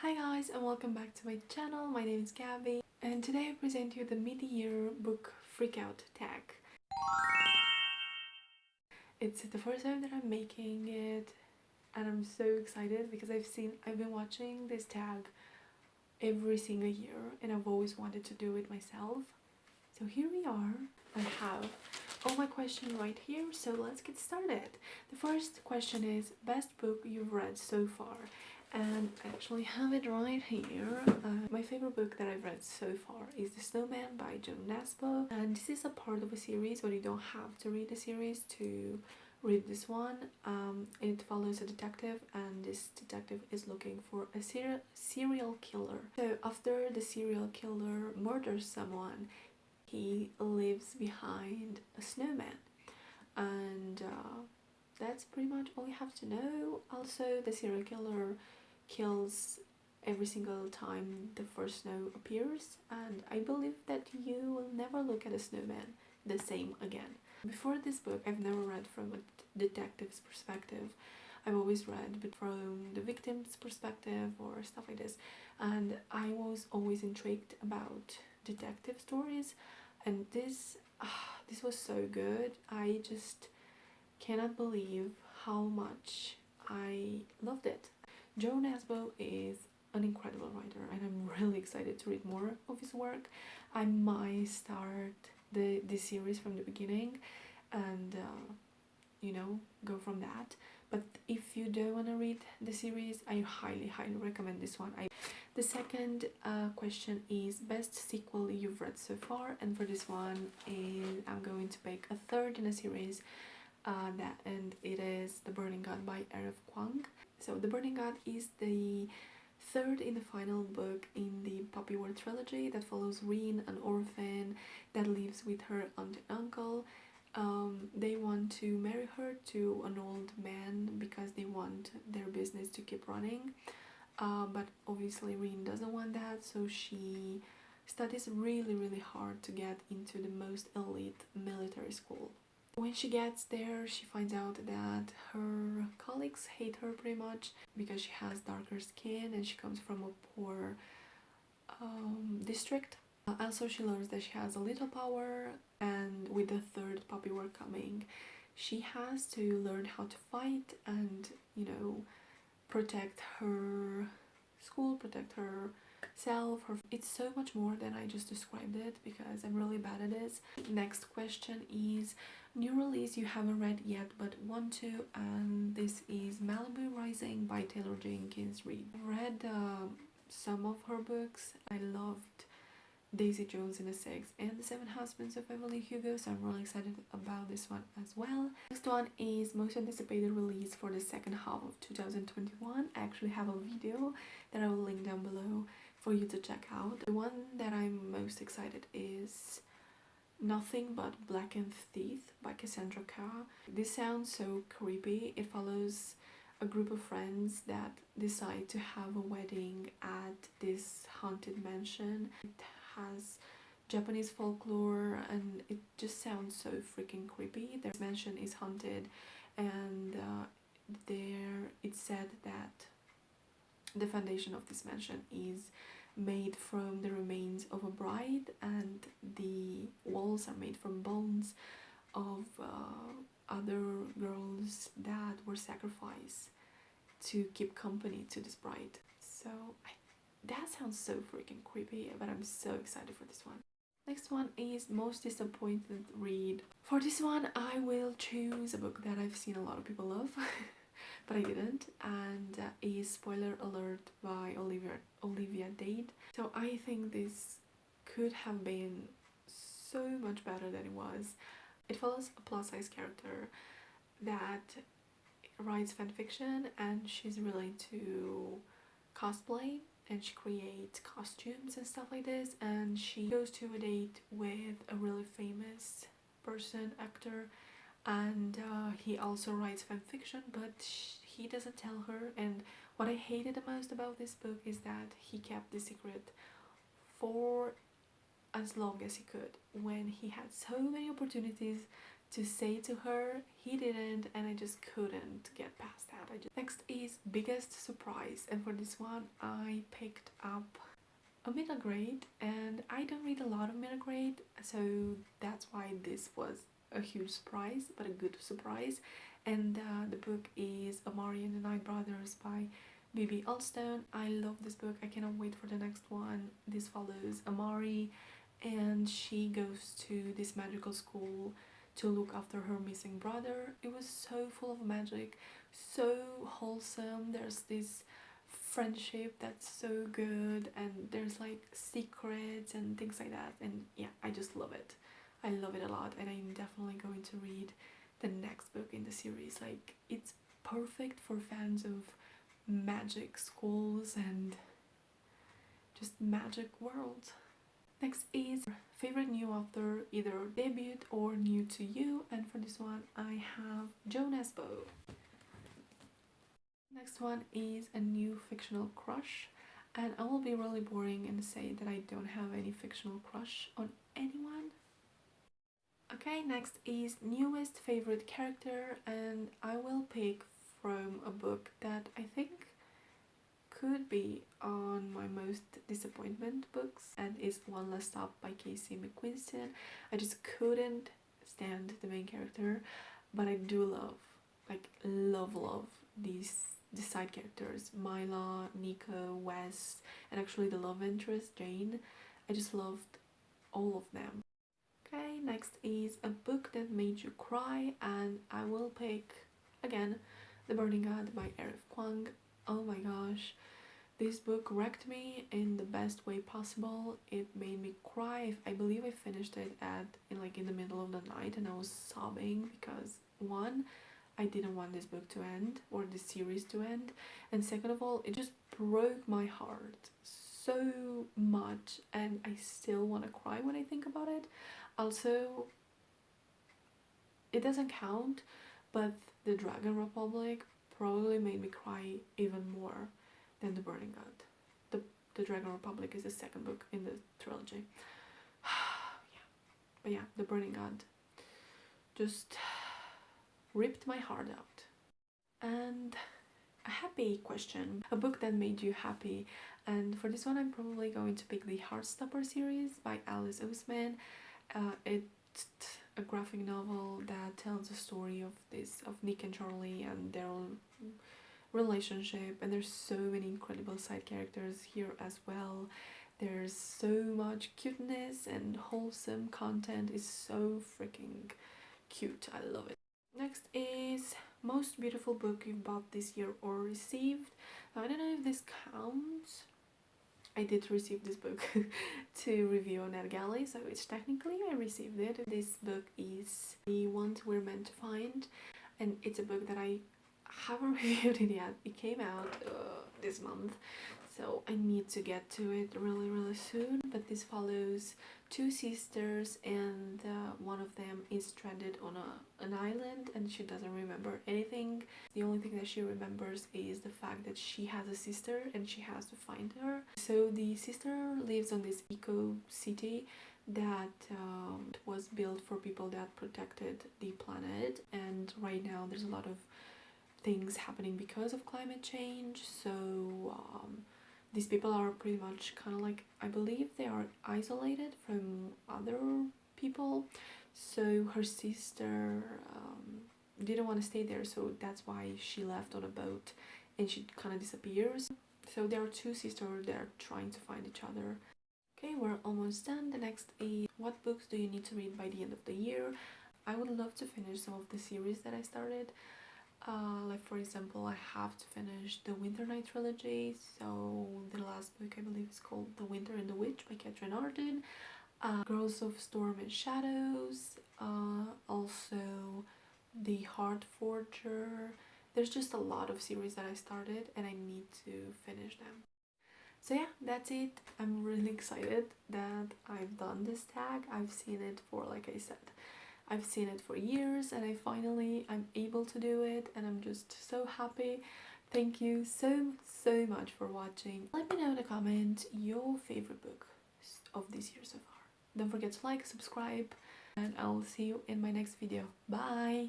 Hi guys and welcome back to my channel. My name is Gabby and today I present you the mid-year book freakout tag. It's the first time that I'm making it and I'm so excited because I've been watching this tag every single year and I've always wanted to do it myself. So here we are. I have all my questions right here, so let's get started. The first question is best book you've read so far. And I actually have it right here. My favorite book that I've read so far is The Snowman by Joan Nesbo, and this is a part of a series, but you don't have to read the series to read this one. It follows a detective, and this detective is looking for a serial killer. So after the serial killer murders someone, he leaves behind a snowman, and that's pretty much all you have to know. Also, the serial killer kills every single time the first snow appears, and I believe that you will never look at a snowman the same again. Before this book, I've never read from a detective's perspective. I've always read but from the victim's perspective or stuff like this, and I was always intrigued about detective stories, and this was so good. I just cannot believe how much I loved it. Joan Nesbo is an incredible writer and I'm really excited to read more of his work. I might start this series from the beginning and go from that. But if you don't want to read the series, I highly recommend this one. The second question is best sequel you've read so far, and for this one I'm going to pick a third in a series, and it is The Burning God by Kuang. So The Burning God is the third in the final book in the Puppy War trilogy that follows Reid, an orphan that lives with her aunt and uncle. They want to marry her to an old man because they want their business to keep running, but obviously Reid doesn't want that, so she studies really hard to get into the most elite military school. When she gets there, she finds out that her colleagues hate her pretty much because she has darker skin and she comes from a poor district. Also, she learns that she has a little power, and with the third puppy war coming, she has to learn how to fight and, protect her school, protect herself. It's so much more than I just described it because I'm really bad at this. Next question is new release you haven't read yet but want to, and this is Malibu Rising by Taylor Jenkins Reid. I've read some of her books. I loved Daisy Jones in the Six and The Seven Husbands of Evelyn Hugo, so I'm really excited about this one as well. Next one is most anticipated release for the second half of 2021. I actually have a video that I will link down below for you to check out. The one that I'm most excited is Nothing But Blackened Teeth by Cassandra Khaw. This sounds so creepy. It follows a group of friends that decide to have a wedding at this haunted mansion. It has Japanese folklore and it just sounds so freaking creepy. Their mansion is haunted, and it's said that the foundation of this mansion is made from the remains of a bride, and the walls are made from bones of other girls that were sacrificed to keep company to this bride. So that sounds so freaking creepy, but I'm so excited for this one. Next one is most disappointed read. For this one, I will choose a book that I've seen a lot of people love, but I didn't, and is Spoiler Alert by Olivia Dade. So I think this could have been so much better than it was. It follows a plus-size character that writes fanfiction, and she's really into cosplay and she creates costumes and stuff like this, and she goes to a date with a really famous person, actor, and he also writes fanfiction, but he doesn't tell her. And what I hated the most about this book is that he kept the secret for as long as he could when he had so many opportunities to say to her. He didn't, and I just couldn't get past that. Next is biggest surprise, and for this one I picked up a middle grade, and I don't read a lot of middle grade, so that's why this was a huge surprise, but a good surprise. And the book is Amari and the Night Brothers by B.B. Alston. I love this book. I cannot wait for the next one. This follows Amari, and she goes to this magical school to look after her missing brother. It was so full of magic, so wholesome. There's this friendship that's so good, and there's like secrets and things like that, and yeah, I just love it. I love it a lot, and I'm definitely going to read the next book in the series. Like, it's perfect for fans of magic schools and just magic world. Next is favorite new author, either debut or new to you, and for this one I have Joan Nesbo. Next one is a new fictional crush, and I will be really boring and say that I don't have any fictional crush on anyone. Okay, next is newest favorite character, and I will pick from a book that I think could be on my most disappointment books, and is One Last Stop by Casey McQuiston. I just couldn't stand the main character, but I do love, like love the side characters, Myla, Nico, Wes, and actually the love interest, Jane. I just loved all of them. Okay, next is a book that made you cry, and I will pick again The Burning God by Kuang. Oh my gosh, this book wrecked me in the best way possible. It made me cry. I believe I finished it in the middle of the night, and I was sobbing because one, I didn't want this book to end, or this series to end, and second of all, it just broke my heart so much, and I still want to cry when I think about it. Also, it doesn't count, but the Dragon Republic probably made me cry even more than The Burning God. The Dragon Republic is the second book in the trilogy. Yeah. But yeah, The Burning God just ripped my heart out. And a happy question, a book that made you happy, and for this one I'm probably going to pick the Heartstopper series by Oseman. It's a graphic novel that tells the story of Nick and Charlie and their relationship, and there's so many incredible side characters here as well. There's so much cuteness, and wholesome content is so freaking cute. I love it. Next is most beautiful book you've bought this year or received. I don't know if this counts. I did receive this book to review on NetGalley, so it's technically I received it. This book is The Ones We're Meant to Find, and it's a book that I haven't reviewed it yet. It came out this month, so I need to get to it really soon. But this follows two sisters, and one of them is stranded on an island, and she doesn't remember anything. The only thing that she remembers is the fact that she has a sister and she has to find her. So the sister lives on this eco city that was built for people that protected the planet, and right now there's a lot of things happening because of climate change. So these people are pretty much kind of like, I believe they are isolated from other people. So her sister didn't want to stay there, so that's why she left on a boat and she kind of disappears. So there are two sisters that are trying to find each other. Okay, we're almost done. The next is what books do you need to read by the end of the year? I would love to finish some of the series that I started. Like for example, I have to finish the Winter Night trilogy, so the last book I believe is called The Winter and the Witch by Katherine Arden. Girls of Storm and Shadows, also The Heart Forger. There's just a lot of series that I started and I need to finish them. So yeah, that's it. I'm really excited that I've done this tag. I've seen it for, like I said, I've seen it for years, and I'm able to do it, and I'm just so happy. Thank you so much for watching. Let me know in the comment your favorite book of this year so far. Don't forget to like, subscribe, and I'll see you in my next video. Bye!